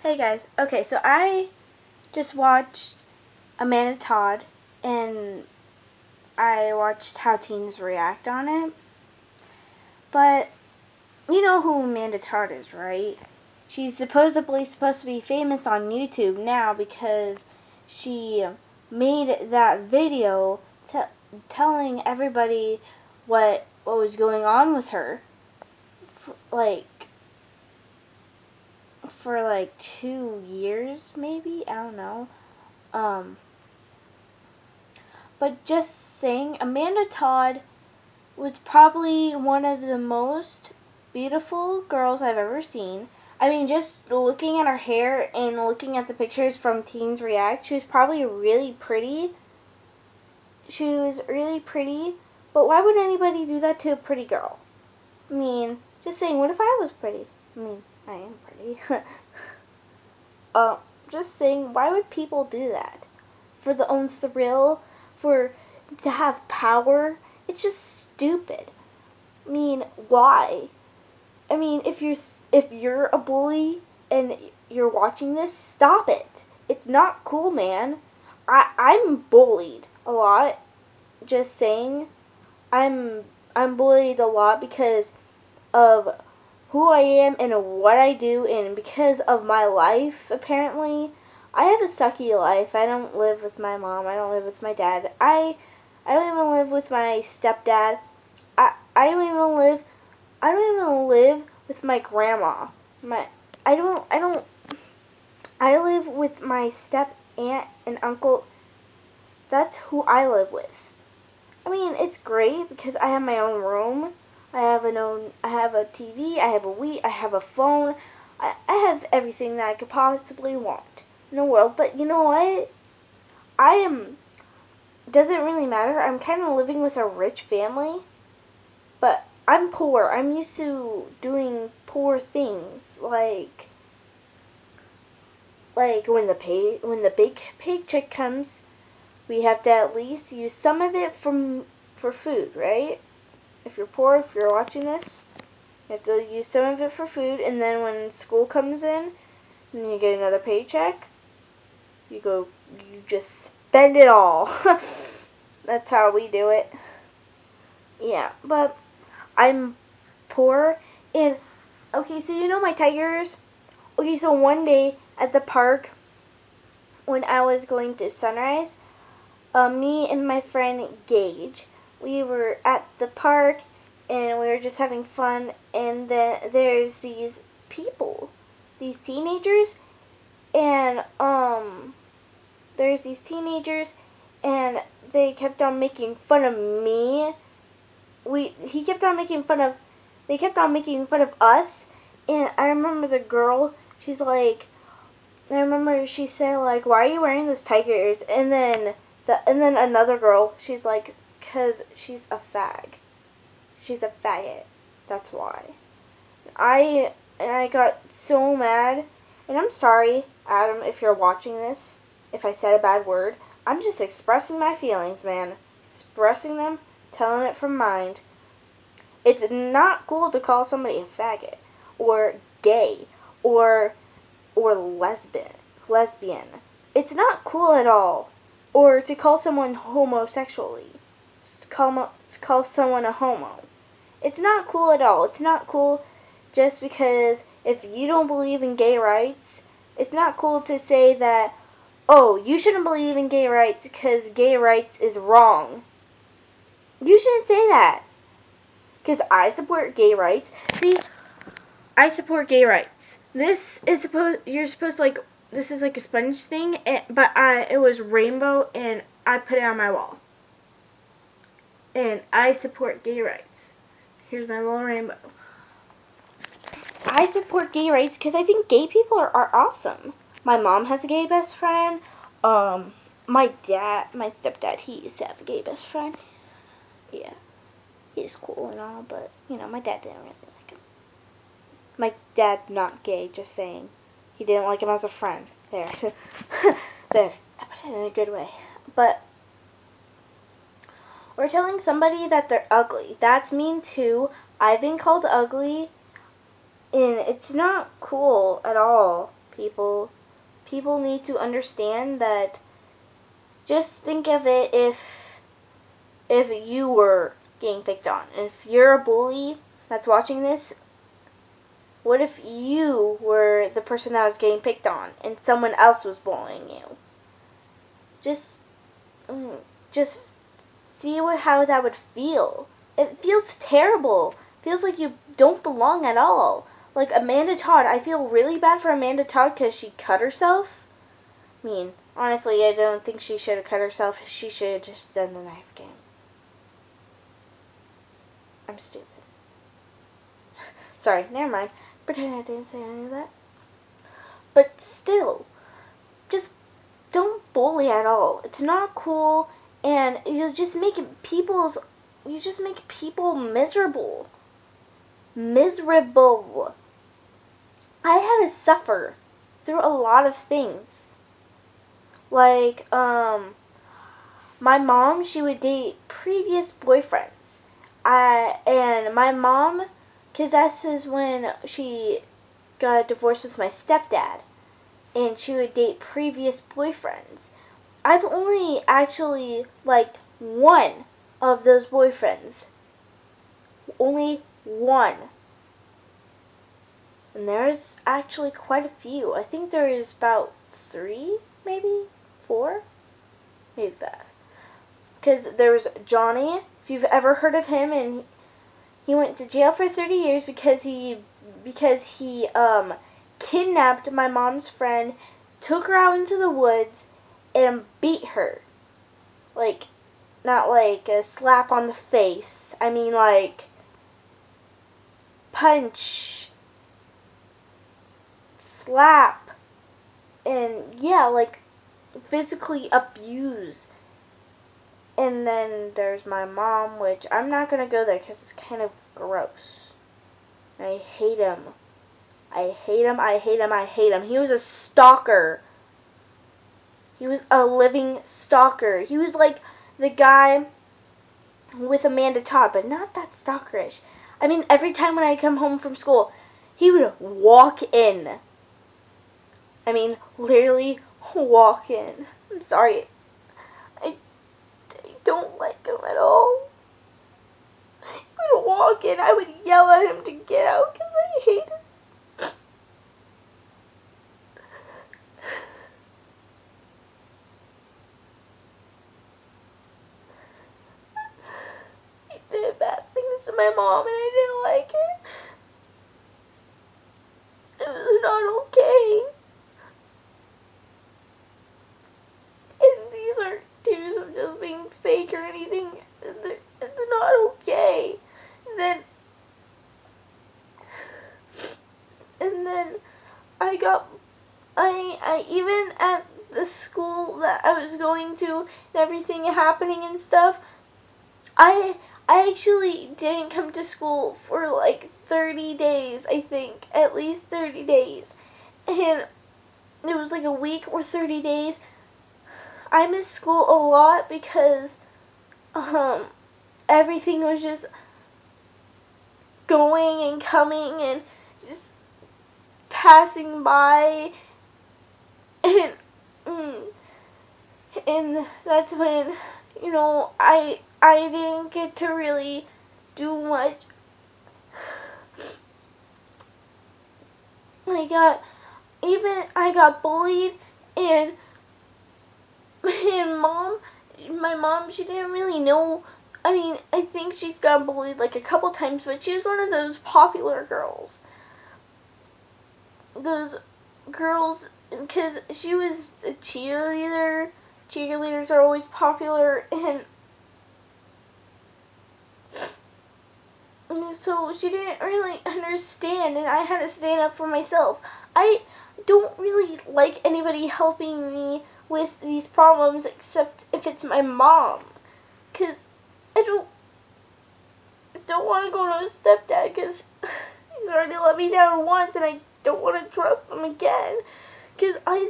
Hey guys, okay, so I just watched Amanda Todd and I watched how teens react on it. But you know who Amanda Todd is, right? She's supposedly supposed to be famous on YouTube now because she made that video telling everybody what was going on with her for like 2 years maybe, I don't know. But just saying, Amanda Todd was probably one of the most beautiful girls I've ever seen. I mean, just looking at her hair and looking at the pictures from Teens React, she was probably really pretty. She was really pretty, but why would anybody do that to a pretty girl? I mean, just saying, what if I was pretty? I mean, I am pretty. Just saying, why would people do that? For the own thrill? To have power? It's just stupid. I mean, why? I mean, if you're a bully and you're watching this, stop it. It's not cool, man. I'm bullied a lot. Just saying, I'm bullied a lot because of who I am and what I do, and because of my life. Apparently, I have a sucky life. I don't live with my mom. I don't live with my dad. I don't even live with my stepdad. I don't even live with my grandma. I live with my step aunt and uncle. That's who I live with. I mean, it's great because I have my own room. I have a TV, I have a Wii, I have a phone. I have everything that I could possibly want in the world. But you know what? I am doesn't really matter. I'm kind of living with a rich family, but I'm poor. I'm used to doing poor things like when the big paycheck comes, we have to at least use some of it for food, right? If you're poor, if you're watching this, you have to use some of it for food, and then when school comes in, and you get another paycheck, you just spend it all. That's how we do it. Yeah, but I'm poor, and okay, so you know my tigers? Okay, so one day at the park, when I was going to Sunrise, me and my friend Gage, we were at the park and we were just having fun, and then there's these people, these teenagers, and there's these teenagers, and they kept on making fun of me. He kept on making fun of, they kept on making fun of us, and I remember the girl, she's like, I remember she said like, "Why are you wearing those tigers?" And then another girl, she's like, "Cause she's a fag. She's a faggot. That's why." I got so mad, and I'm sorry, Adam, if you're watching this. If I said a bad word, I'm just expressing my feelings, man. Expressing them, telling it from mind. It's not cool to call somebody a faggot or gay or lesbian. It's not cool at all. Or to call someone homosexually. Call someone a homo. It's not cool at all. It's not cool just because if you don't believe in gay rights, it's not cool to say that, oh, you shouldn't believe in gay rights because gay rights is wrong. You shouldn't say that. Because I support gay rights. See, I support gay rights. You're supposed to like, this is like a sponge thing, but it was rainbow and I put it on my wall. And I support gay rights. Here's my little rainbow. I support gay rights because I think gay people are awesome. My mom has a gay best friend. My stepdad, he used to have a gay best friend. Yeah, he's cool and all, but my dad didn't really like him. My dad's not gay, just saying. He didn't like him as a friend. There. There. I put it in a good way. But we're telling somebody that they're ugly. That's mean too. I've been called ugly, and it's not cool at all. People need to understand that. Just think of it if you were getting picked on. If you're a bully that's watching this, what if you were the person that was getting picked on and someone else was bullying you? Just see how that would feel. It feels terrible. It feels like you don't belong at all. Like Amanda Todd, I feel really bad for Amanda Todd because she cut herself. I mean, honestly, I don't think she should have cut herself. She should have just done the knife game. I'm stupid. Sorry, never mind. Pretend I didn't say any of that. But still, just don't bully at all. It's not cool, and you just make people miserable. Miserable. I had to suffer through a lot of things. Like, my mom, she would date previous boyfriends. And my mom, because this is when she got divorced with my stepdad, and she would date previous boyfriends. I've only actually liked one of those boyfriends. Only one. And there's actually quite a few. I think there is about 3, maybe 4, maybe 5. Because there was Johnny, if you've ever heard of him, and he went to jail for 30 years because he kidnapped my mom's friend, took her out into the woods, and beat her. Like, not like a slap on the face. I mean, like, punch, slap, and yeah, like, physically abuse. And then there's my mom, which I'm not going to go there because it's kind of gross. I hate him. I hate him, I hate him, I hate him. He was a stalker. He was a living stalker. He was like the guy with Amanda Todd, but not that stalkerish. I mean, every time when I come home from school, he would walk in. I mean, literally walk in. I'm sorry. I don't like him at all. He would walk in. I would yell at him to get out because I hate him. He did bad things to my mom and I didn't like it. It was not okay. And these aren't tears of just being fake or anything. It's not okay. And then I even at the school that I was going to and everything happening and stuff, I actually didn't come to school for like 30 days, I think. At least 30 days. And it was like a week or 30 days. I missed school a lot because everything was just going and coming and just passing by, and that's when, I didn't get to really do much. I got bullied, and my mom, she didn't really know. I mean, I think she's got bullied like a couple times, but she was one of those popular girls. Those girls, because she was a cheerleader. Cheerleaders are always popular, and so she didn't really understand, and I had to stand up for myself. I don't really like anybody helping me with these problems except if it's my mom, because I don't want to go to a stepdad because he's already let me down once, and I don't want to trust him again, because I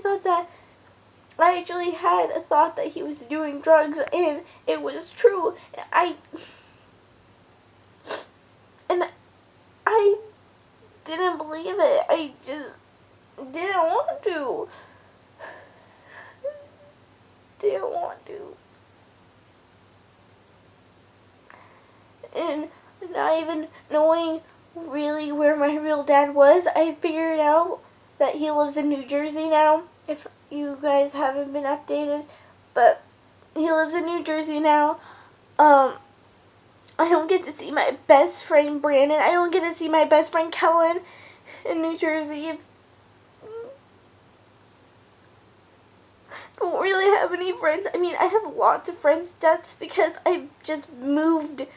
actually had a thought that he was doing drugs, and it was true, and I didn't believe it. I just didn't want want to. Didn't want to. And not even knowing really where my real dad was, I figured out that he lives in New Jersey now, if you guys haven't been updated, but he lives in New Jersey now. I don't get to see my best friend Brandon. I don't get to see my best friend Kellen in New Jersey. Don't really have any friends. I mean, I have lots of friends. That's because I just moved